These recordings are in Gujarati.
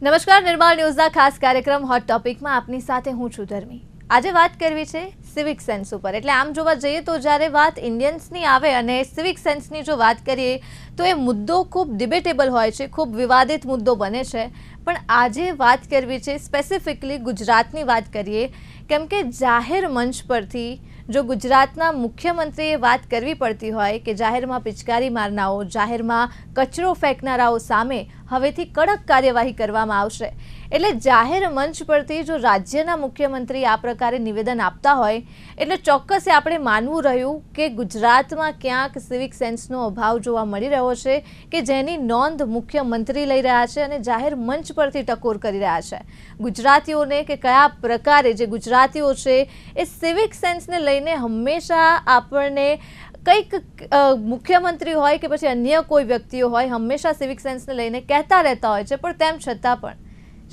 નમસ્કાર, નિર્માણ ન્યૂઝના ખાસ કાર્યક્રમ હોટ ટોપિકમાં આપની સાથે હું છું ધર્મી. આજે વાત કરવી છે સિવિક સેન્સ ઉપર. એટલે આમ જોવા જઈએ તો જ્યારે વાત ઇન્ડિયન્સની આવે અને સિવિક સેન્સની જો વાત કરીએ તો એ મુદ્દો ખૂબ ડિબેટેબલ હોય છે, ખૂબ વિવાદિત મુદ્દો બને છે. પણ આજે વાત કરવી છે સ્પેસિફિકલી ગુજરાતની વાત કરીએ, કેમ કે જાહેર મંચ પરથી જો ગુજરાતના મુખ્યમંત્રીએ વાત કરવી પડતી હોય કે જાહેરમાં પિચકારી મારનારાઓ, જાહેરમાં કચરો ફેંકનારાઓ સામે હવેથી કડક કાર્યવાહી કરવામાં આવશે. એટલે જાહેર મંચ પરથી જો રાજ્યના મુખ્યમંત્રી આ પ્રકારે નિવેદન આપતા હોય એટલે ચોક્કસ આપણે માનવું રહ્યું કે ગુજરાતમાં ક્યાંક સિવિક સેન્સનો અભાવ જોવા મળી રહ્યો છે, કે જેની નોંધ મુખ્યમંત્રી લઈ રહ્યા છે અને જાહેર મંચ પરથી ટકોર કરી રહ્યા છે ગુજરાતીઓને, કે કયા પ્રકારે જે ગુજરાતીઓ છે એ સિવિક સેન્સને લઈને હંમેશા આપણને કંઈક મુખ્યમંત્રી હોય કે પછી અન્ય કોઈ વ્યક્તિઓ હોય હંમેશા સિવિક સેન્સને લઈને કહેતા રહેતા હોય છે. પણ તેમ છતાં પણ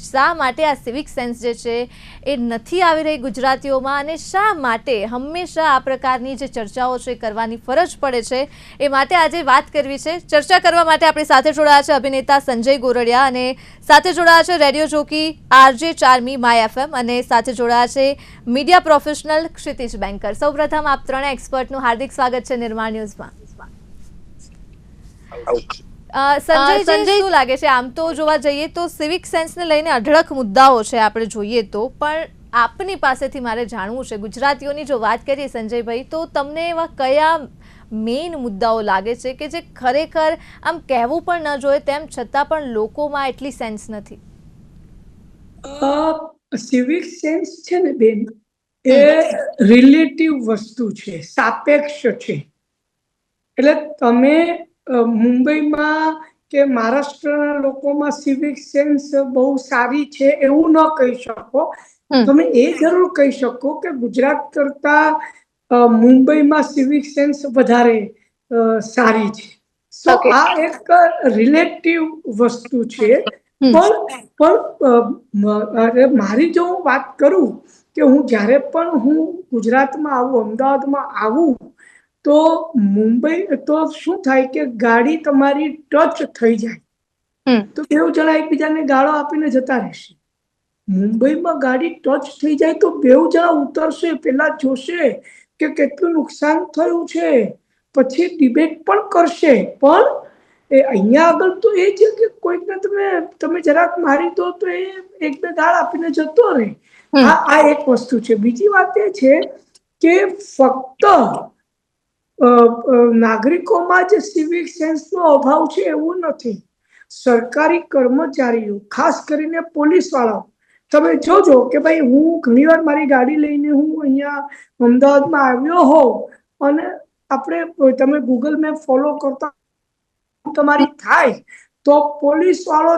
શા માટે આ સિવિક સેન્સ જે છે એ નથી આવી રહી ગુજરાતીઓમાં, અને શા માટે હંમેશા આ પ્રકારની જે ચર્ચાઓ છે કરવાની ફરજ પડે છે? એ માટે આજે વાત કરવી છે. ચર્ચા કરવા માટે આપણી સાથે જોડાયા છે અભિનેતા સંજય ગોરડિયા, અને સાથે જોડાયા છે radio jockey RJ Charmi my FM, અને સાથે જોડાયા છે મીડિયા પ્રોફેશનલ ક્ષિતિજ બેંકર. સૌપ્રથમ આપ ત્રણે એક્સપર્ટનું હાર્દિક સ્વાગત છે નિર્માણ ન્યૂઝમાં. સંજયજી, શું લાગે છે, આમ તો જોવા જઈએ તો સિવિક સેન્સને લઈને અઢળક મુદ્દાઓ છે આપણે જોઈએ તો, પણ આપની પાસેથી મારે જાણવું છે, ગુજરાતીઓની જો વાત કરીએ સંજયભાઈ, તો તમને એવા કયા મેઇન મુદ્દાઓ લાગે છે કે જે ખરેખર આમ કહેવું પણ ન જોઈએ તેમ છતાં પણ લોકોમાં એટલી સેન્સ નથી? સિવિક સેન્સ છે ને બેન, એ રિલેટિવ વસ્તુ છે, સાપેક્ષ છે. એટલે તમે મુંબઈમાં કે મહારાષ્ટ્રના લોકોમાં સિવિક સેન્સ બહુ સારી છે એવું ન કહી શકો. તમે એ જરૂર કહી શકો કે ગુજરાત કરતા મુંબઈમાં સિવિક સેન્સ વધારે સારી છે. સો આ એક રિલેટિવ વસ્તુ છે. પણ મારી જો હું વાત કરું કે હું જ્યારે પણ હું ગુજરાતમાં આવું, અમદાવાદમાં આવું, તો મુંબઈ તો શું થાય કે ગાડી તમારી ટચ થઈ જાય તો બેઉ જણા એકબીજાને ગાળો આપીને જતા રહેશે. મુંબઈમાં ગાડી ટચ થઈ જાય તો બેઉ જણા ઉતરશે, પેલા જોશે કે કેટલું નુકસાન થયું છે, પછી ડિબેટ પણ કરશે. પણ અહીંયા આગળ તો એ છે કે કોઈકને તમે જરાક મારી દો તો એ એક બે ગાળ આપીને જતો રહે. આ એક વસ્તુ છે. બીજી વાત એ છે કે ફક્ત નાગરિકોમાં જ સિવિક સેન્સનો અભાવ છે એવું નથી. સરકારી કર્મચારીઓ, ખાસ કરીને પોલીસ વાળાઓ, તમે જોજો કે ભાઈ હું ઘણી વાર મારી ગાડી લઈને હું અહીંયા અમદાવાદમાં આવ્યો હોઉં અને તમે ગૂગલ મેપ ફોલો કરતા તમારી થાય તો પોલીસ વાળો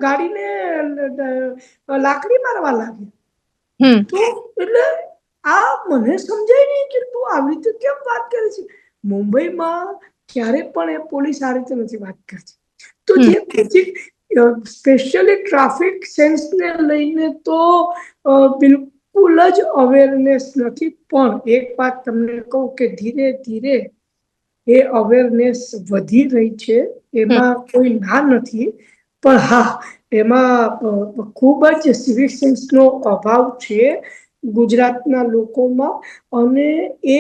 ગાડીને લાકડી મારવા લાગે. તો એટલે આ મને સમજાય નહીં કે તું આવી રીતે કેમ વાત કરે છે. મુંબઈમાં ક્યારે પણ એ પોલીસ આ રીતે નથી વાત કરતી. તો જે સ્પેશિયલી ટ્રાફિક સેન્સને લઈને તો બિલકુલ જ અવેરનેસ નથી. પણ એક વાત તમને કહું કે ધીરે ધીરે એ અવેરનેસ વધી રહી છે, એમાં કોઈ ના નથી. પણ હા, એમાં ખૂબ જ સિવિક સેન્સનો અભાવ છે ગુજરાતના લોકોમાં. અને એ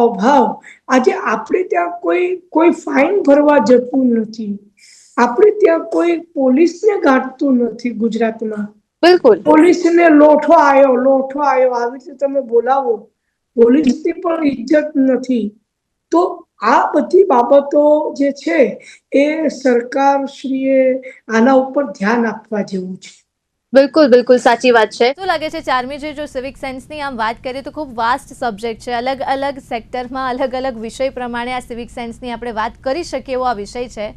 અભાવ આજે આપણે ત્યાં કોઈ ફાઇન ભરવા જતું નથી, આપણે ત્યાં કોઈ પોલીસને ગાંઠતું નથી ગુજરાતમાં. બિલકુલ. પોલીસને લોઠો આવ્યો આવી રીતે તમે બોલાવો, પોલીસની પણ ઇજ્જત નથી. તો આ બધી બાબતો જે છે એ સરકારશ્રીએ આના ઉપર ધ્યાન આપવા જેવું છે. બિલકુલ, બિલકુલ સાચી વાત છે. શું લાગે છે ચાર્મીજી, જો સિવિક સેન્સની આમ વાત કરીએ તો ખૂબ વાસ્ટ સબ્જેક્ટ છે, અલગ અલગ સેક્ટરમાં અલગ અલગ વિષય પ્રમાણે આ સિવિક સેન્સની આપણે વાત કરી શકીએ એવો આ વિષય છે.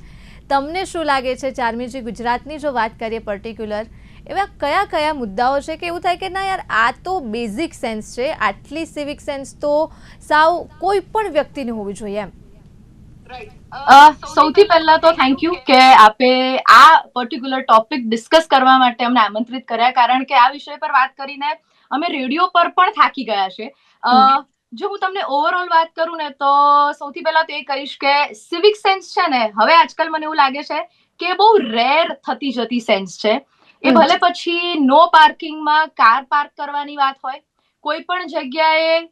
તમને શું લાગે છે ચાર્મીજી, ગુજરાતની જો વાત કરીએ પર્ટિક્યુલર, એવા કયા કયા મુદ્દાઓ છે કે એવું થાય કે ના યાર આ તો બેઝિક સેન્સ છે, આટલી સિવિક સેન્સ તો સાવ કોઈ પણ વ્યક્તિને હોવી જોઈએ એમ? સૌથી પહેલા તો થેન્ક યુ કે આપે આ પર્ટિક્યુલર ટોપિક ડિસ્કસ કરવા માટે અમને આમંત્રિત કર્યા, કારણ કે આ વિષય પર વાત કરીને અમે રેડિયો પર પણ થાકી ગયા છે. જો હું તમને ઓવરઓલ વાત કરું ને તો સૌથી પહેલા તો એ કહીશ કે સિવિક સેન્સ છે ને હવે આજકાલ મને એવું લાગે છે કે બહુ રેર થતી જતી સેન્સ છે. એ ભલે પછી નો પાર્કિંગમાં કાર પાર્ક કરવાની વાત હોય, કોઈ પણ જગ્યાએ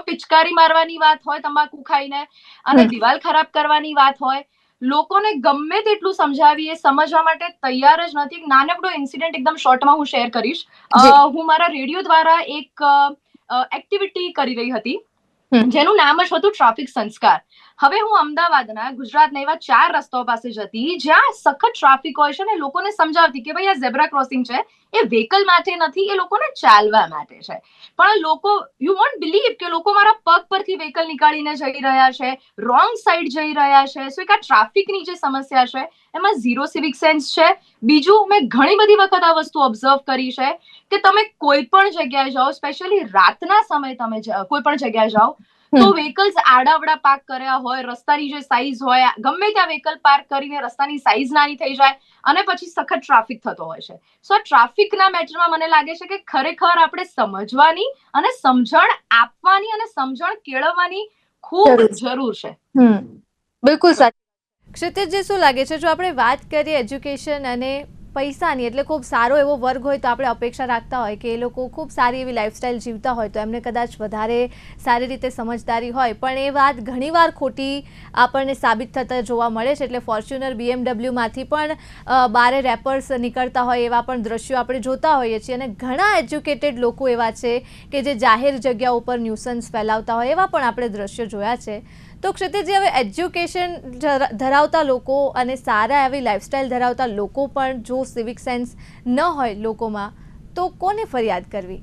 પિચકારી મારવાની વાત હોય તમાકુ ખાઈને, અને દિવાલ ખરાબ કરવાની વાત હોય, લોકોને ગમે તેટલું સમજાવીએ સમજવા માટે તૈયાર જ નથી. એક નાનકડો ઇન્સિડન્ટ એકદમ શોર્ટમાં હું શેર કરીશ. હું મારા રેડિયો દ્વારા એક એક્ટિવિટી કરી રહી હતી જેનું નામ જ હતું ટ્રાફિક સંસ્કાર. હવે હું અમદાવાદના ગુજરાતના એવા 4 રસ્તાઓ પાસે જતી જ્યાં સખત ટ્રાફિક હોય છે ને લોકોને સમજાવતી કે ભાઈ આ ઝેબ્રા ક્રોસિંગ છે, એ વ્હીકલ માટે નથી, એ લોકોને ચાલવા માટે છે. પણ લોકો, યુ વોન્ટ બિલીવ કે લોકો મારા પગ પરથી વ્હીકલ નીકાળીને જઈ રહ્યા છે, રોંગ સાઈડ જઈ રહ્યા છે. સો એક આ ટ્રાફિકની જે સમસ્યા છે એમાં ઝીરો સિવિક સેન્સ છે. બીજું, મેં ઘણી બધી વખત આ વસ્તુ ઓબ્ઝર્વ કરી છે કે તમે કોઈ પણ જગ્યાએ જાઓ, સ્પેશિયલી રાતના સમયે તમે કોઈ પણ જગ્યાએ જાઓ તો વ્હીકલ્સ આડાવડા પાર્ક કર્યા હોય, રસ્તાની જે સાઈઝ હોય, ગમે ત્યાં વ્હીકલ પાર્ક કરીને રસ્તાની સાઈઝ નાની થઈ જાય અને પછી સખત ટ્રાફિક થતો હોય છે. સો ટ્રાફિકના મેટરમાં મને લાગે છે કે ખરેખર આપણે સમજવાની અને સમજણ આપવાની અને સમજણ કેળવવાની ખૂબ જરૂર છે. બિલકુલ સાચું. ક્ષિતિજજી, શું લાગે છે, જો આપણે વાત કરીએ એજ્યુકેશન અને પૈસાની, એટલે ખૂબ સારો એવો વર્ગ હોય તો આપણે અપેક્ષા રાખતા હોય કે એ લોકો ખૂબ સારી એવી લાઈફસ્ટાઈલ જીવતા હોય તો એમને કદાચ વધારે સારી રીતે સમજદારી હોય, પણ એ વાત ઘણીવાર ખોટી આપણને સાબિત થતા જોવા મળે છે. એટલે ફોર્ચ્યુનર BMWમાંથી પણ બારે રેપર્સ નીકળતા હોય એવા પણ દ્રશ્યો આપણે જોતા હોઈએ છીએ, અને ઘણા એજ્યુકેટેડ લોકો એવા છે કે જે જાહેર જગ્યા ઉપર ન્યુસન્સ ફેલાવતા હોય એવા પણ આપણે દ્રશ્યો જોયા છે. તો ક્ષિતિજજી, હવે એજ્યુકેશન ધરાવતા લોકો અને સારા એવી લાઈફસ્ટાઈલ ધરાવતા લોકો પણ જો સિવિક સેન્સ ન હોય લોકોમાં તો કોને ફરિયાદ કરવી?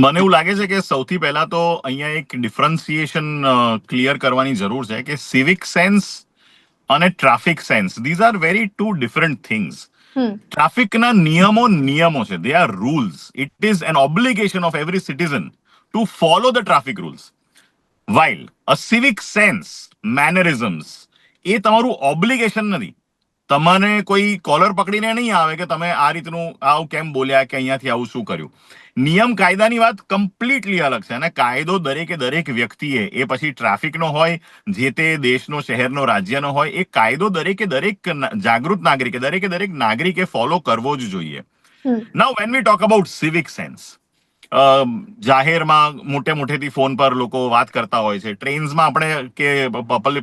મને એવું લાગે છે કે સૌથી પહેલા તો અહીંયા એક ડિફરન્સિએશન ક્લિયર કરવાની જરૂર છે કે સિવિક સેન્સ અને traffic sense, these are very two different things. ટ્રાફિકના નિયમો છે, they are rules. It is an obligation of every citizen to follow the traffic rules. While a civic sense, mannerisms, એ તમારું ઓબ્લિગેશન નથી. તમને કોઈ કોલર પકડીને નહીં આવે કે તમે આ રીતનું આવું કેમ બોલ્યા કે અહીંયાથી આવું શું કર્યું. નિયમ કાયદાની વાત કમ્પ્લીટલી અલગ છે, અને કાયદો દરેક વ્યક્તિએ, એ પછી ટ્રાફિકનો હોય, જે તે દેશનો, શહેરનો, રાજ્યનો હોય, એ કાયદો દરેક જાગૃત નાગરિકે, દરેક નાગરિકે ફોલો કરવો જ જોઈએ. Now when we talk about civic sense, જાહેરમાં મોટેથી ફોન પર લોકો વાત કરતા હોય છે. ટ્રેન્સમાં આપણે કે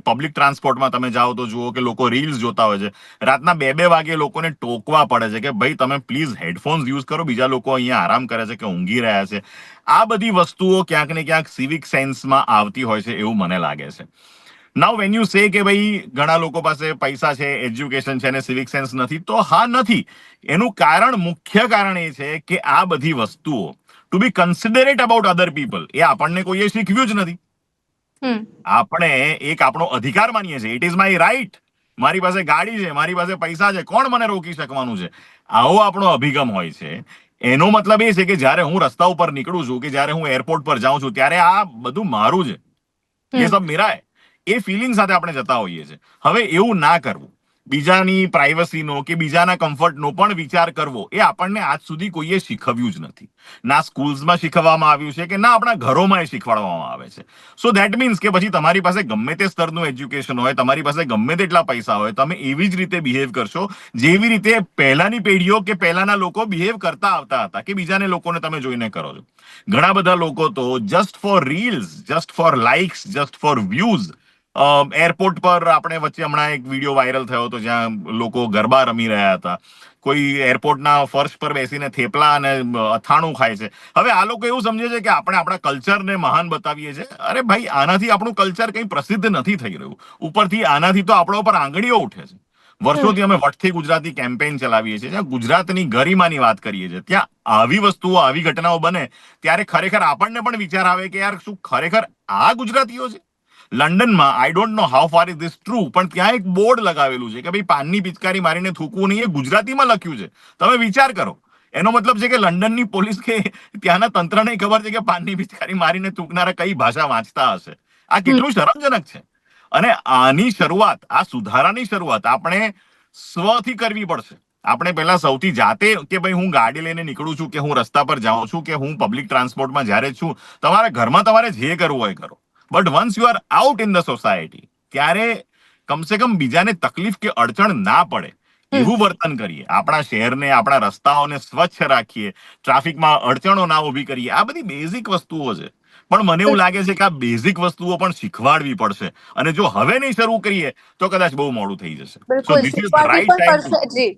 પબ્લિક ટ્રાન્સપોર્ટમાં તમે જાઓ તો જુઓ કે લોકો રીલ્સ જોતા હોય છે. રાતના 2-2 વાગે લોકોને ટોકવા પડે છે કે ભાઈ તમે પ્લીઝ હેડફોન્સ યુઝ કરો, બીજા લોકો અહીંયા આરામ કરે છે કે ઊંઘી રહ્યા છે. આ બધી વસ્તુઓ ક્યાંક ને ક્યાંક સિવિક સેન્સમાં આવતી હોય છે એવું મને લાગે છે. નાઉ વેન યુ સે કે ભાઈ ઘણા લોકો પાસે પૈસા છે, એજ્યુકેશન છે અને સિવિક સેન્સ નથી, તો હા નથી. એનું મુખ્ય કારણ એ છે કે આ બધી વસ્તુઓ, to be considerate about other people, એ આપણને કોઈએ શીખવ્યું જ નથી. આપણે એક આપણો અધિકાર માનીએ છીએ. It is my right. મારી પાસે ગાડી છે, મારી પાસે પૈસા છે, કોણ મને રોકી શકવાનું છે? આવો આપણો અભિગમ હોય છે. એનો મતલબ એ છે કે જ્યારે હું રસ્તા ઉપર નીકળું છું, કે જ્યારે હું એરપોર્ટ પર જાઉં છું, ત્યારે આ બધું મારું છે, એ સબ મેરા હે, એ ફિલિંગ સાથે આપણે જતા હોઈએ છીએ. હવે એવું ના કરવું, બીજાની પ્રાઇવસીનો કે બીજાના કમ્ફર્ટનો પણ વિચાર કરવો, એ આપણને આજ સુધી કોઈએ શીખવ્યું જ નથી. ના સ્કૂલ્સમાં શીખવવામાં આવ્યું છે કે ના આપણા ઘરોમાં એ શીખવાડવામાં આવે છે. સો ધેટ મીન્સ કે પછી તમારી પાસે ગમે તે સ્તરનું એજ્યુકેશન હોય, તમારી પાસે ગમે તેટલા પૈસા હોય, તમે એવી જ રીતે બિહેવ કરશો જેવી રીતે પહેલાની પેઢીઓ કે પહેલાના લોકો બિહેવ કરતા આવતા હતા, કે બીજાને લોકોને તમે જોઈને કરો છો. ઘણા બધા લોકો તો just four reels, just four likes, just four views, airport પર આપણે વચ્ચે હમણાં એક વિડીયો વાયરલ થયો હતો જ્યાં લોકો ગરબા રમી રહ્યા હતા. કોઈ એરપોર્ટના ફર્શ પર બેસીને થેપલા અને અથાણું ખાય છે. હવે આ લોકો એવું સમજે છે કે આપણે આપણા કલ્ચરને મહાન બતાવીએ છીએ. અરે ભાઈ, આનાથી આપણું કલ્ચર કંઈ પ્રસિદ્ધ નથી થઈ રહ્યું. ઉપરથી આનાથી તો આપણા ઉપર આંગળીઓ ઉઠે છે. વર્ષોથી અમે વટથી ગુજરાતી કેમ્પેઇન ચલાવીએ છીએ, જ્યાં ગુજરાતની ગરિમાની વાત કરીએ છીએ. ત્યાં આવી વસ્તુઓ, આવી ઘટનાઓ બને ત્યારે ખરેખર આપણને પણ વિચાર આવે કે યાર, શું ખરેખર આ ગુજરાતીઓ છે? લંડનમાં, I don't know how far is this true, પણ ત્યાં એક બોર્ડ લગાવેલું છે કે ભાઈ પાનની પિચકારી મારીને થૂકવું નહીં, એ ગુજરાતીમાં લખ્યું છે. તમે વિચાર કરો, એનો મતલબ છે કે લંડનની પોલીસ કે ત્યાંના તંત્રને ખબર છે કે પાનની પિચકારી મારીને થૂકનારા કઈ ભાષા વાંચતા હશે. આ કેટલું શરમજનક છે. અને આની શરૂઆત, આ સુધારાની શરૂઆત આપણે સ્વથી કરવી પડશે. આપણે પહેલા સૌથી જાતે કે ભાઈ હું ગાડી લઈને નીકળું છું કે હું રસ્તા પર જાઉં છું કે હું પબ્લિક ટ્રાન્સપોર્ટમાં જ્યારે છું, તમારા ઘરમાં તમારે જે કરવું હોય કરો, but once you are out in the society ત્યારે કમસે કમ બીજાને તકલીફ કે અડચણ ના પડે એવું વર્તન કરીએ. આપણા શહેરને, આપણા રસ્તાઓને સ્વચ્છ રાખીએ, ટ્રાફિકમાં અડચણો ના ઊભી કરીએ. આ બધી બેઝિક વસ્તુઓ છે, પણ મને એવું લાગે છે કે આ બેઝિક વસ્તુઓ પણ શીખવાડવી પડશે, અને જો હવે નહીં શરૂ કરીએ તો કદાચ બહુ મોડું થઈ જશે. સો બિલકુલ ધીસ ઇઝ ધ શીખવાડવી રાઈટ પણ ટાઈમ. પડશે જી.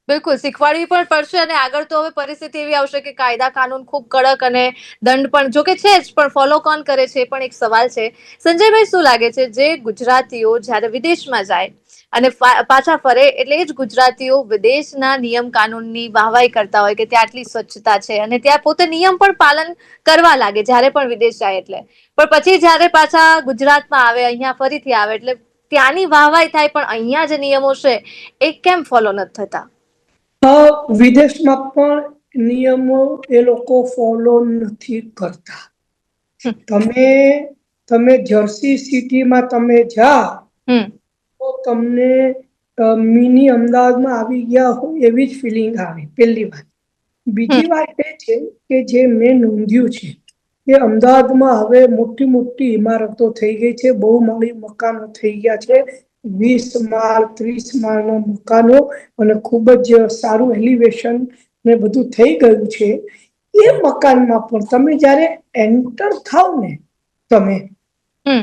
બિલકુલ શીખવાડવી પણ પડશે, અને આગળ તો હવે પરિસ્થિતિ એવી આવશે કે કાયદા કાનૂન ખૂબ કડક અને દંડ પણ જો કે છે જ, પણ ફોલો કોણ કરે છે એ પણ એક સવાલ છે. સંજયભાઈ, શું લાગે છે જે ગુજરાતીઓ જ્યારે વિદેશમાં જાય અને પાછા ફરે એટલે એ જ ગુજરાતીઓ વિદેશના નિયમ કાનૂનની વાહવાઈ કરતા હોય કે ત્યાં આટલી સ્વચ્છતા છે અને ત્યાં પોતે નિયમ પણ પાલન કરવા લાગે જ્યારે પણ વિદેશ જાય એટલે, પણ પછી જ્યારે પાછા ગુજરાતમાં આવે, અહીંયા ફરીથી આવે એટલે ત્યાંની વાહવાઈ થાય, પણ અહીંયા જે નિયમો છે એ કેમ ફોલો નથી થતા? વિદેશમાં પણ નિયમો એ લોકો ફોલો નથી કરતા. તમે જર્સી સિટીમાં તમે જા તો તમને મિની અમદાવાદમાં આવી ગયા હોય એવી જ ફિલિંગ આવે, પહેલી વાત. બીજી વાત એ છે કે જે મેં નોંધ્યું છે કે અમદાવાદમાં હવે મોટી મોટી ઇમારતો થઈ ગઈ છે, બહુમાળી મકાનો થઈ ગયા છે, 20 માળ 30 માળના મકાનો, અને ખૂબ જ સારું એલિવેશન ને બધું થઈ ગયું છે. એ મકાનમાં પણ તમે જ્યારે એન્ટર થાવ ને તમે,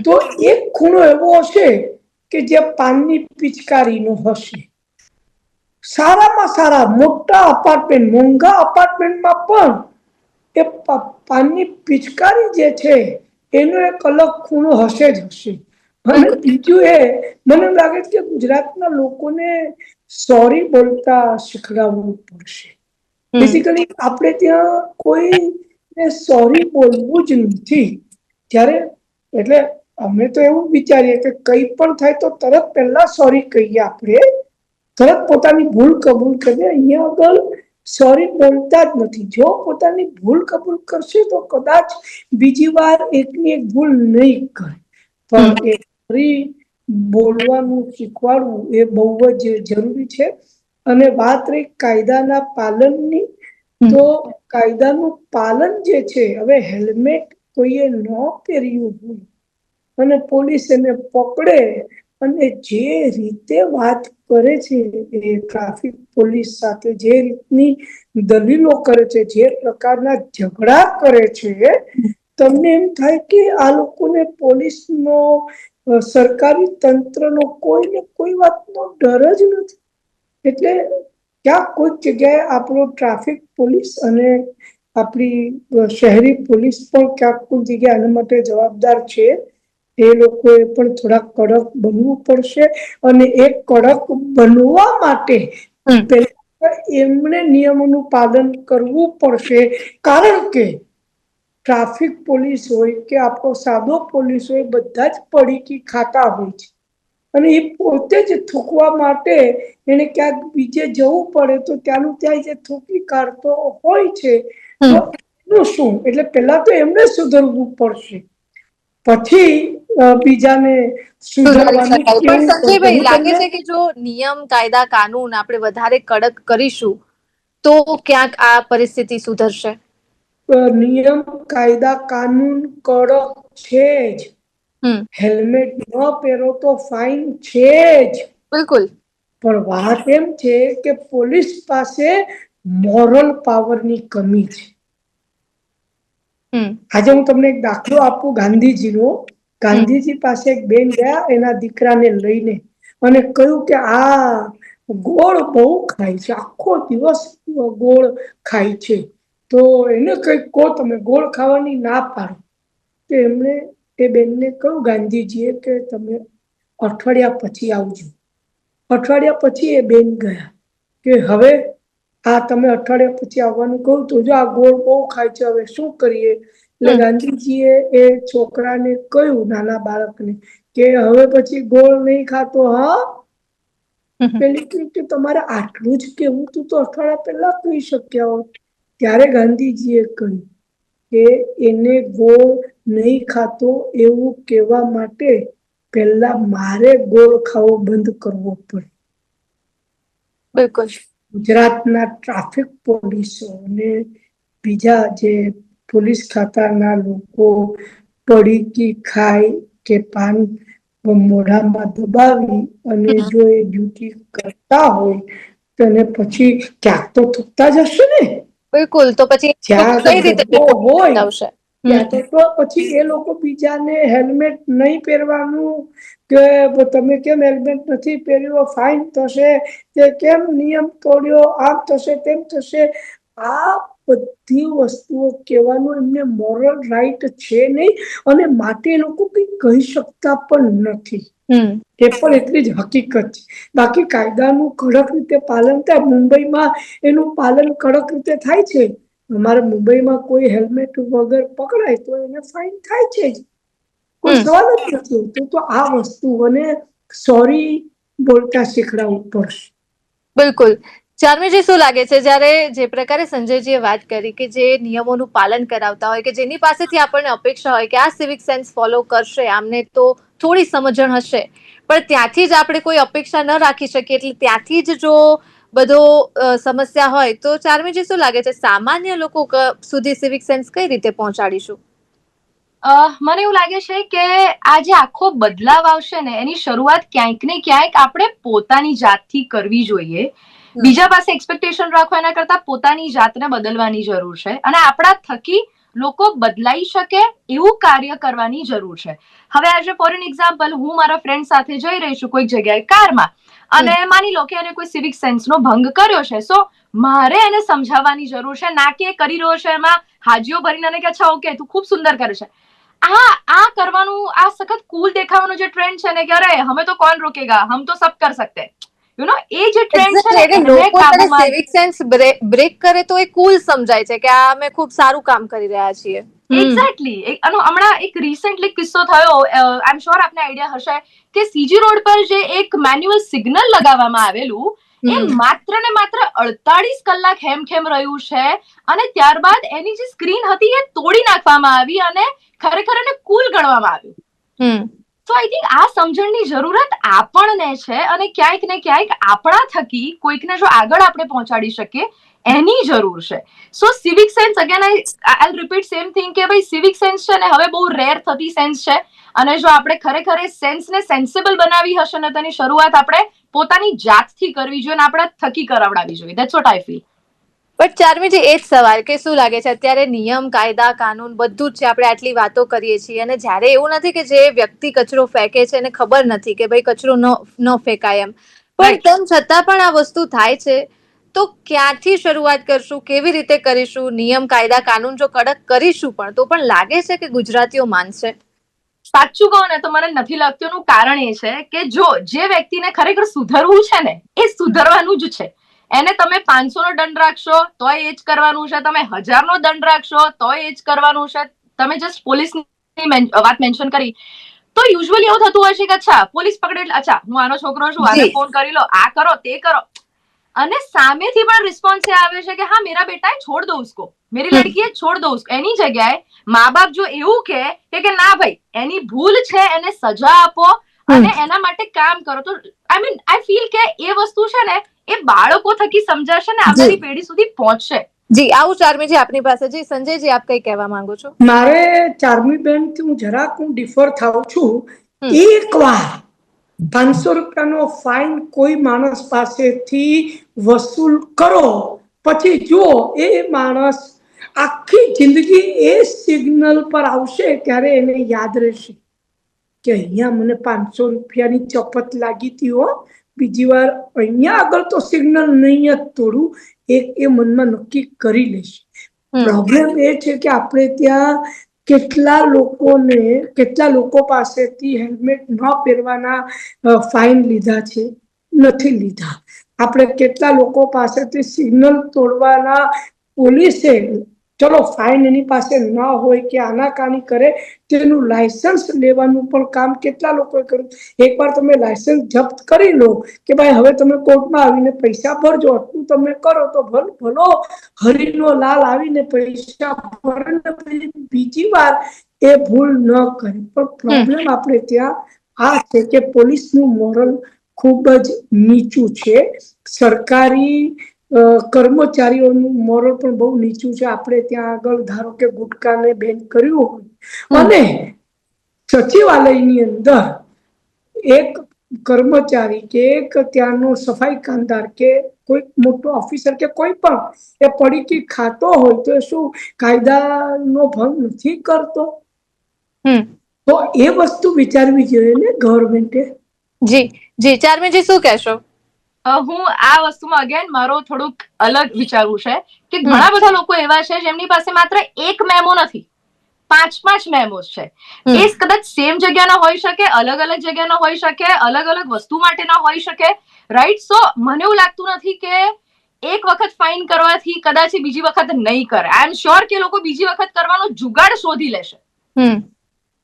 તો એક ખૂણો એવો હશે કે જે પાનની પિચકારીનો હશે. સારામાં સારા મોટા અપાર્ટમેન્ટ, મોંઘા અપાર્ટમેન્ટમાં પણ એ પાનની પિચકારી જે છે એનો એક અલગ ખૂણો હશે જ હશે. અને બીજું એ મને લાગે છે કે ગુજરાતના લોકોને સોરી બોલતા શીખડાવવું પડશે. બેઝિકલી આપણે ત્યાં કોઈ સોરી બોલવું જ નથી. જ્યારે એટલે અમે તો એવું વિચારીએ કે કંઈ પણ થાય તો તરત પહેલા સોરી કહીએ, આપણે તરત પોતાની ભૂલ કબૂલ કરીએ. અહીંયા આગળ સોરી બોલતા જ નથી. જો પોતાની ભૂલ કબૂલ કરશે તો કદાચ બીજી વાર એકની એક ભૂલ નહીં કરે, પણ એ સોરી બોલવાનું શીખવાડવું એ બહુ જ જરૂરી છે. અને વાત રહી કાયદાના પાલનની, તો કાયદાનું પાલન જે છે, હવે હેલ્મેટ કોઈએ ન પહેર્યું હોય અને પોલીસ એને પકડે અને જે રીતે વાત કરે છે, એ ટ્રાફિક પોલીસ સાથે જે રીતની દલીલો કરે છે, જે પ્રકારના ઝઘડા કરે છે, તમને એમ થાય કે આ લોકોને પોલીસનો, સરકારી તંત્રનો કોઈને કોઈ વાતનો ડર જ નથી. એટલે ક્યાંક કોઈક જગ્યાએ આપણો ટ્રાફિક પોલીસ અને આપણી શહેરી પોલીસ પણ ક્યાંક કોઈ જગ્યાએ આના માટે જવાબદાર છે. એ લોકોએ પણ થોડા કડક બનવું પડશે, અને એ કડક બનવા માટે એમણે નિયમોનું પાલન કરવું પડશે. કારણ કે ટ્રાફિક પોલીસ હોય કે આપણો સાદો પોલીસ હોય, બધા જ પડીકી ખાતા હોય છે, અને એ પોતે જ થૂકવા માટે એને ક્યાંક બીજે જવું પડે તો ત્યાંનું ત્યાં જે થૂકી કાઢતો હોય છે, તો એનું શું? એટલે પહેલા તો એમને સુધરવું પડશે, પછી બીજાને સુધારવાનું પણ કેવું પડશે. સંજયભાઈ, હું લાગે તમને છે કે જો નિયમ કાયદા કાનૂન આપણે વધારે કડક કરીશું તો ક્યાંક આ પરિસ્થિતિ સુધરશે? નિયમ કાયદા કાનૂન કડક છે જ. હેલ્મેટ ન પહેરો તો ફાઇન છે જ. બિલકુલ. પણ વાત એમ છે કે પોલીસ પાસે મોરલ પાવરની કમી છે. આજે હું તમને એક દાખલો આપું ગાંધીજીનો. ગાંધીજી પાસે એક બેન ગયા એના દીકરાને લઈને, અને કહ્યું કે આ ગોળ બહુ ખાય છે, આખો દિવસ ગોળ ખાય છે, તો એને કઈક કહો, તમે ગોળ ખાવાની ના પાડો. તો એમણે એ બેનને કહ્યું ગાંધીજીએ કે તમે અઠવાડિયા પછી આવજો. અઠવાડિયા પછી એ બેન ગયા કે હવે આ તમે અઠવાડિયા પછી આવવાનું કહું તો જો આ ગોળ બહુ ખાય છે, હવે શું કરીએ? એટલે ગાંધીજીએ એ છોકરાને કહ્યું, નાના બાળકને, કે હવે પછી ગોળ નહીં ખાતો, હા? પેલી કે તમારે આટલું જ કેવું તું તો અઠવાડિયા પહેલા કહી શક્યા હોત. ત્યારે ગાંધીજીએ કહ્યું કે એને ગોળ નહીં ખાતો એવું કહેવા માટે પહેલા મારે ગોળ ખાવો બંધ કરવો પડે. બિલકુલ. ગુજરાતના ટ્રાફિક પોલીસો અને બીજા જે પોલીસ ખાતાના લોકો પડીકી ખાય કે પાન મોઢામાં દબાવી અને જો એ ડ્યુટી કરતા હોય તો પછી ક્યાંક તો થૂકતા જ હશે ને. બિલકુલ. તો પછી જ્યાં કઈ રીતે ધબ્બો હોય આવશે? ત્યાં તો પછી એ લોકો બીજાને હેલ્મેટ નહીં પહેરવાનું કે તમે કેમ હેલ્મેટ નથી પહેર્યો ફાઇન થશે, તે કેમ નિયમ તોડ્યો, આમ થશે તેમ થશે. આ બધી વસ્તુઓ કહેવાનું એમને મોરલ રાઈટ છે નહીં, અને માટે એ લોકો કઈ કહી શકતા પણ નથી. એ પણ એટલી જ હકીકત છે. બાકી કાયદાનું કડક રીતે પાલન થાય. મુંબઈમાં એનું પાલન કડક રીતે થાય છે. અમારે મુંબઈમાં કોઈ હેલ્મેટ વગર પકડાય તો એને ફાઇન થાય છે જ, કોઈ સવાલ જ નથી હોતો. તો આ વસ્તુઓને સોરી બોલતા શીખડાવવું પડશે. બિલકુલ. ચાર્મીજી, શું લાગે છે જ્યારે જે પ્રકારે સંજયજીએ વાત કરી કે જે નિયમોનું પાલન કરાવતા હોય, કે જેની પાસેથી આપણને અપેક્ષા હોય કે આ સિવિક સેન્સ ફોલો કરશે, આમને તો થોડી સમજણ હશે, પણ ત્યાંથી જ આપણે કોઈ અપેક્ષા ન રાખી શકીએ, એટલે ત્યાંથી જ જો બધો સમસ્યા હોય તો ચાર્મીજી શું લાગે છે સામાન્ય લોકો સુધી સિવિક સેન્સ કઈ રીતે પહોંચાડીશું? મને એવું લાગે છે કે આ જે આખો બદલાવ આવશે ને એની શરૂઆત ક્યાંક ને ક્યાંક આપણે પોતાની જાતથી કરવી જોઈએ. બીજા પાસે એક્સપેક્ટેશન રાખવા એના કરતા પોતાની જાતને બદલવાની જરૂર છે, અને આપણા થકી લોકો બદલાઈ શકે એવું કાર્ય કરવાની જરૂર છે. હવે આજે ફોર એન એક્ઝામ્પલ, હું મારા ફ્રેન્ડ સાથે જઈ રહી છું કોઈક જગ્યાએ કારમાં, અને માની લો કે એને કોઈ સિવિક સેન્સ નો ભંગ કર્યો છે, સો મારે એને સમજાવવાની જરૂર છે, ના કે કરી રહ્યો છે એમાં હાજીઓ ભરીને કે અચ્છા ઓકે તું ખૂબ સુંદર કરે છે. આ કરવાનું, આ સખત કુલ દેખાવાનો જે ટ્રેન્ડ છે ને કે અરે હમે તો કોણ રોકેગા, હમ તો સબ કર સકતે, યુ નો, એ જે ટ્રેન્ડ છે ને એને કાબૂમાં સિવિક સેન્સ બ્રેક કરે તો એ કુલ સમજાય છે કે આ અમે ખૂબ સારું કામ કરી રહ્યા છીએ. એક્ઝેક્ટલી. હમણાં એક રિસેન્ટલી કિસ્સો થયો, આઈ એમ શ્યોર આપને આઈડિયા હશે કે સીજી રોડ પર જે એક મેન્યુઅલ સિગ્નલ લગાવવામાં આવેલું, એ માત્ર ને માત્ર 48 કલાક હેમખેમ રહ્યું છે, અને ત્યારબાદ એની જે સ્ક્રીન હતી એ તોડી નાખવામાં આવી અને ખરેખર એને કુલ ગણવામાં આવ્યું. તો આઈ થિંક આ સમજણની જરૂરત આપણને છે, અને ક્યાંક ને ક્યાંક આપણા થકી કોઈકને જો આગળ આપણે પહોંચાડી શકીએ એની જરૂર છે. So civic sense, again I repeat same thing કે ભાઈ સિવિક સેન્સ છે ને હવે બહુ રેર થતી સેન્સ છે, અને જો આપણે ખરેખર એ સેન્સને સેન્સિબલ બનાવી હશે ને તેની શરૂઆત આપણે પોતાની જાતથી કરવી જોઈએ, અને આપણા થકી કરાવડાવી જોઈએ. That's what I feel. But Charmiji, એ જ સવાલ કે શું લાગે છે અત્યારે નિયમ, કાયદા, કાનૂન બધું જ છે, આપણે આટલી વાતો કરીએ છીએ, અને જ્યારે એવું નથી કે જે વ્યક્તિ કચરો ફેંકે છે એને ખબર નથી કે ભાઈ કચરો ન ફેંકાય એમ, પણ તેમ છતાં પણ આ વસ્તુ થાય છે, તો ક્યાંથી શરૂઆત કરશું, કેવી રીતે કરીશું? નિયમ, કાયદા, કાનૂન જો કડક કરીશું પણ તો પણ લાગે છે કે ગુજરાતીઓ માનશે? સાચું કહો ને તો મને નથી લાગતું. એનું કારણ એ છે કે જો જે વ્યક્તિને ખરેખર સુધરવું છે ને એ સુધરવાનું જ છે. એને તમે 500 નો દંડ રાખશો તોય એ જ કરવાનું છે, તમે 1000 નો દંડ રાખશો તોય એ જ કરવાનું છે. તમે જસ્ટ પોલીસની વાત મેન્શન કરી તો યુઝ્યુઅલી એવું થતું હોય છે કે અચ્છા પોલીસ પકડે એટલે અચ્છા હું આનો છોકરો છું, આને ફોન કરી લો, આ કરો તે કરો, અને સામેથી પણ રિસ્પોન્સ એ આવે છે કે હા મેરા બેટા હે છોડ દો ઉસકો, મેરી લડકી હે છોડ દો ઉસકો. એની જગ્યાએ મા બાપ જો એવું કે ના ભાઈ એની ભૂલ છે, એને સજા આપો અને એના માટે કામ કરો, તો આઈ ફીલ કે એ વસ્તુ છે ને એ બાળકો થકી સમજાશે ને આવનારી પેઢી સુધી પહોંચશે. જી, આવું ચાર્મીજી આપની પાસે. જી સંજયજી, આપ કઈ કહેવા માંગો છો? મારે ચાર્મી બેન થી હું ડિફર થાઉં છું. એકવાર 500 રૂપિયાનો ફાઇન કોઈ માણસ પાસેથી વસૂલ કરો, પછી જો એ માણસ આખી જિંદગી એ સિગ્નલ પર આવશે ત્યારે એને યાદ રહેશે કે અહીંયા મને 500 રૂપિયાની ચપત લાગી હતી હો, બીજી વાર અહીંયા આગળ તો સિગ્નલ નહીં જ તોડું, એ મનમાં નક્કી કરી લેશે. પ્રોબ્લેમ એ છે કે આપણે ત્યાં કેટલા લોકો પાસેથી હેલ્મેટ ન પહેરવાના ફાઇન લીધા છે, નથી લીધા. આપણે કેટલા લોકો પાસેથી સિગ્નલ તોડવાના પોલીસે ચલો ફાઇન એની પાસે ના હોય કે આનાકાની કરે, તેનું લાયસન્સ લેવાનું પણ કામ કેટલા લોકોએ કર્યું. એકવાર તમે લાયસન્સ જપ્ત કરી લો કે ભાઈ હવે તમે કોર્ટમાં આવીને પૈસા ભરજો, આટલું તમે કરો તો ભલો હરીનો લાલ આવીને પૈસા ભરે, બીજી વાર એ ભૂલ ન કરે. પણ પ્રોબ્લેમ આપણે ત્યાં આ છે કે પોલીસનું મોરલ ખૂબ જ નીચું છે. સરકારી કર્મચારીઓનું મોરલ પણ બહુ નીચું છે. આપણે ત્યાં આગળ ધારો કે ગુટકાને બેન કર્યું હોય અને સચિવાલયની અંદર એક કર્મચારી કે એક ત્યાંનો સફાઈ કામદાર કે કોઈ મોટો ઓફિસર કે કોઈ પણ એ પડીકી ખાતો હોય તો શું કાયદાનો ભંગ નથી કરતો? તો એ વસ્તુ વિચારવી જોઈએ ને ગવર્મેન્ટે. જી જી, ચાર્મીજી શું કહેશો? હું આ વસ્તુમાં અગેન મારો થોડુંક અલગ વિચારવું છે કે ઘણા બધા લોકો એવા છે જેમની પાસે માત્ર એક મેમો નથી, 5 મેમોસ છે. એ કદાચ સેમ જગ્યાના હોઈ શકે, અલગ અલગ જગ્યાના હોઈ શકે, અલગ અલગ વસ્તુ માટેના હોઈ શકે, રાઈટ? સો મને એવું લાગતું નથી કે એક વખત ફાઇન કરવાથી કદાચ બીજી વખત નહીં કરે. આઈ એમ શ્યોર કે લોકો બીજી વખત કરવાનો જુગાડ શોધી લેશે.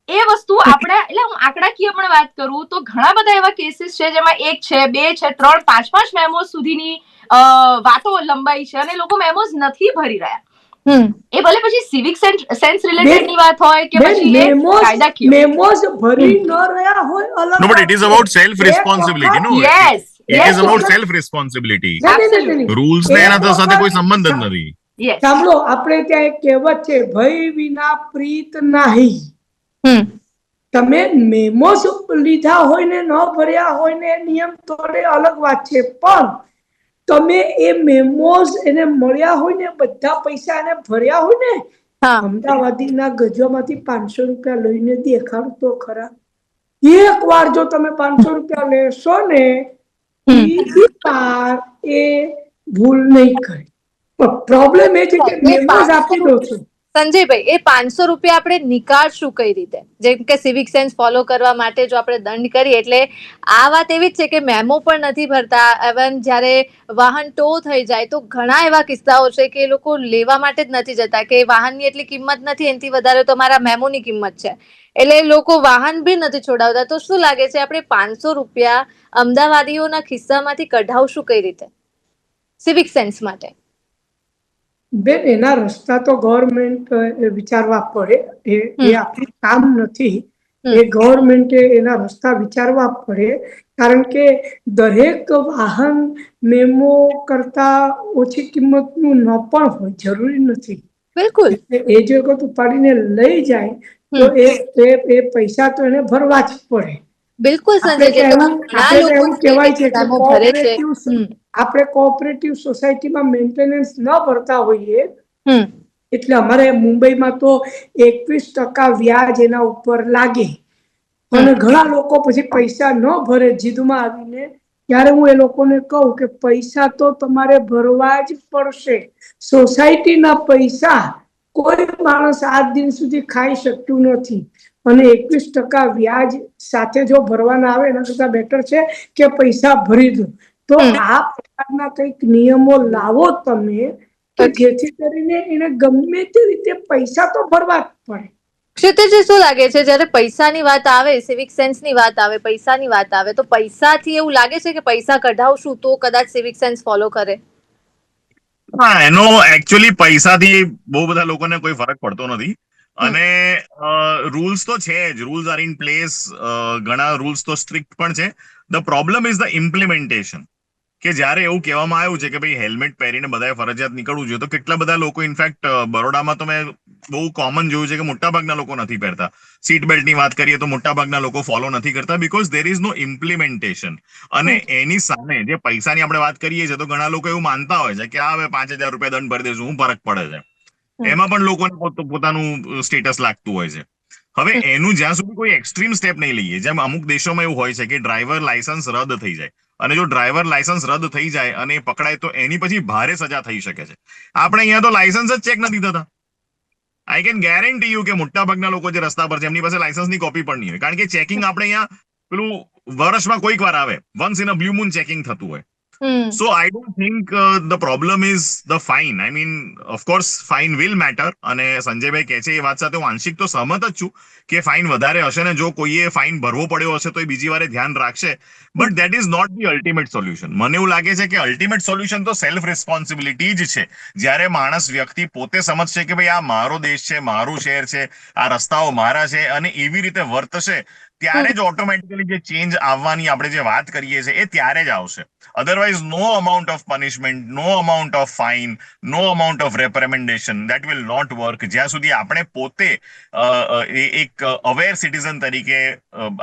એ વસ્તુ આપણે, એટલે હું આંકડાકીય પણ વાત કરું તો ઘણા બધા એવા કેસીસ છે જેમાં 1 છે, 2 છે, 3, 5 મેમોસ સુધીની વાતો લંબાઈ છે અને લોકો મેમોસ નથી ભરી રહ્યા. એ ભલે પછી સિવિક સેન્સ રિલેટેડ ની વાત હોય કે પછી એ કાયદાકીય મેમોસ ભરી ન રહ્યા હોય અલગ. No, but it is about self-responsibility, no? Yes. It is about self-responsibility. Rules ને એના સાથે કોઈ સંબંધ જ નથી. સાંભળો, આપણે ત્યાં એક કહેવત છે, ભય વિના પ્રીત નાહી. તમે મેમોસ લીધા હોય ને ન ભર્યા હોય ને નિયમ તોડે અલગ વાત છે, પણ તમે એ મેમોસ એને મળ્યા હોય ને બધા પૈસા એને ભર્યા હોય ને, અમદાવાદીના ગજવામાંથી 500 રૂપિયા લઈને દેખાડો તો ખરા. એક વાર જો તમે 500 રૂપિયા લેશો ને બીજી વાર એ ભૂલ નહીં કરે. પ્રોબ્લેમ એ છે કે મેમોસ આપી દો છો. સંજયભાઈ, એ 500 રૂપિયા આપણે નીકાળશું કઈ રીતે? જેમ કે સિવિક સેન્સ ફોલો કરવા માટે જો આપણે દંડ કરીએ, એટલે આ વાત એવી જ છે કે મેમો પણ નથી ભરતા. ઇવન જ્યારે વાહન ટો થઈ જાય તો ઘણા એવા કિસ્સાઓ છે કે એ લોકો લેવા માટે જ નથી જતા કે વાહનની એટલી કિંમત નથી, એનાથી વધારે તો મારા મેમોની કિંમત છે, એટલે લોકો વાહન બી નથી છોડાવતા. તો શું લાગે છે, આપણે 500 રૂપિયા અમદાવાદીઓના ખિસ્સામાંથી કઢાવશું કઈ રીતે સિવિક સેન્સ માટે? બેન, એના રસ્તા તો ગવર્મેન્ટ વિચારવા પડે. એ આપણું કામ નથી. એ ગવર્મેન્ટે એના રસ્તા વિચારવા પડે, કારણ કે દરેક વાહન મેમો કરતા ઓછી કિંમતનું ન પણ હોય, જરૂરી નથી. બિલકુલ. એ જો વખત ઉપાડીને લઈ જાય તો એ પૈસા તો એને ભરવા જ પડે. બિલકુલ સંજય, એવું કહેવાય છે કે આપણે કોઓપરેટિવ સોસાયટીમાં મેન્ટેનન્સ ન ભરતા હોઈએ, એટલે અમારે મુંબઈમાં તો 21% વ્યાજ એના ઉપર લાગે અને ઘણા લોકો પછી પૈસા ન ભરે જીદમાં આવીને. ત્યારે હું એ લોકોને કહું કે પૈસા તો તમારે ભરવા જ પડશે. સોસાયટીના પૈસા કોઈ માણસ આજ દિન સુધી ખાઈ શકતું નથી, અને 21% વ્યાજ સાથે જો ભરવાના આવે એના કરતા બેટર છે કે પૈસા ભરી દો. તો આ પ્રકારના કંઈક નિયમો લાવો તમે કે જેથી કરીને એને ગમે તે રીતે પૈસા તો ભરવા જ પડે. ક્ષિતિજી, શું લાગે છે, જ્યારે પૈસાની વાત આવે, સિવિક સેન્સની વાત આવે, પૈસાની વાત આવે, તો પૈસાથી એવું લાગે છે કે પૈસા કઢાવશું તો કદાચ સિવિક સેન્સ ફોલો કરે? હા, એનો એકચ્યુઅલી પૈસાથી બહુ બધા લોકોને કોઈ ફરક પડતો નથી. અને રૂલ્સ તો છે જ, રૂલ્સ આર ઇન પ્લેસ. ઘણા રૂલ્સ તો સ્ટ્રિક્ટ પણ છે. The problem is the implementation. કે જ્યારે એવું કહેવામાં આવ્યું છે કે ભાઈ હેલ્મેટ પહેરીને બધાએ ફરજિયાત નીકળવું જોઈએ, તો કેટલા બધા લોકો, ઇનફેક્ટ બરોડામાં તો મેં બહુ કોમન જોયું છે કે મોટાભાગના લોકો નથી પહેરતા. સીટ બેલ્ટની વાત કરીએ તો મોટાભાગના લોકો ફોલો નથી કરતા, because there is no implementation. અને એની સામે જે પૈસાની આપણે વાત કરીએ છીએ તો ઘણા લોકો એવું માનતા હોય છે કે હવે 5,000 રૂપિયા દંડ ભરી દઈશું, શું ફરક પડે છે. એમાં પણ લોકોને પોતાનું સ્ટેટસ લાગતું હોય છે. હવે એનું જ્યાં સુધી કોઈ એક્સ્ટ્રીમ સ્ટેપ નહીં લઈએ, જેમ અમુક દેશોમાં એવું હોય છે કે ડ્રાઈવર લાયસન્સ રદ થઈ જાય, અને જો ડ્રાઈવર લાયસન્સ રદ થઈ જાય અને એ પકડાય તો એની પછી ભારે સજા થઈ શકે છે. આપણે અહીંયા તો લાયસન્સ જ ચેક નથી થતા. આઈ કેન ગેરંટી યુ કે મોટા ભાગના લોકો જે રસ્તા પર છે એમની પાસે લાયસન્સની કોપી પણ નહીં હોય, કારણ કે ચેકિંગ આપણે અહીંયા પેલું વર્ષમાં કોઈક વાર આવે, once in a blue moon checking થતું હોય. So I don't think the problem is the fine. I mean, of course, fine will matter. અને સંજયભાઈ કહે છે એ વાત સાથે હું આંશિક તો સહમત જ છું કે ફાઇન વધારે હશે ને જો કોઈએ ફાઇન ભરવો પડ્યો હશે તો એ બીજી વારે ધ્યાન રાખશે. But that is not the ultimate solution. મને એવું લાગે છે કે અલ્ટિમેટ સોલ્યુશન તો સેલ્ફ રિસ્પોન્સિબિલિટી જ છે. જ્યારે માણસ વ્યક્તિ પોતે સમજશે કે ભાઈ આ મારો દેશ છે, મારું શહેર છે, આ રસ્તાઓ મારા છે, અને એવી રીતે વર્તશે ત્યારે જ ઓટોમેટિકલી જે ચેન્જ આવવાની આપણે જે વાત કરીએ છીએ એ ત્યારે જ આવશે. Otherwise no amount of punishment, no amount of fine, no amount of reprimandation that will not work જ્યાં સુધી આપણે પોતે એક અવેર સિટીઝન તરીકે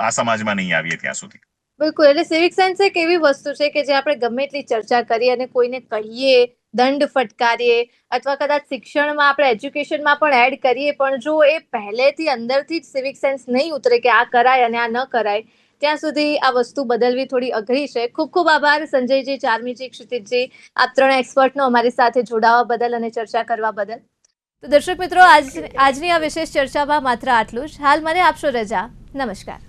આ સમાજમાં નહીં આવીએ ત્યાં સુધી. બિલકુલ, એટલે સિવિક સેન્સ એક એવી વસ્તુ છે કે જે આપણે ગમે એટલી ચર્ચા કરીએ અને કોઈને કહીએ, દંડ ફટકારીએ અથવા કદાચ શિક્ષણમાં આપણે એજ્યુકેશનમાં પણ એડ કરીએ, પણ જો એ પહેલેથી અંદરથી જ સિવિક સેન્સ નહીં ઉતરે કે આ કરાય અને આ ન કરાય, ત્યાં સુધી આ વસ્તુ બદલવી થોડી અઘરી છે. ખૂબ ખૂબ આભાર સંજયજી, ચાર્મીજી, ક્ષિતિજજી, આપ ત્રણ એક્સપર્ટનો અમારી સાથે જોડાવા બદલ અને ચર્ચા કરવા બદલ. તો દર્શક મિત્રો, આજની આ વિશેષ ચર્ચામાં માત્ર આટલું જ. હાલ મને આપશો રજા. નમસ્કાર.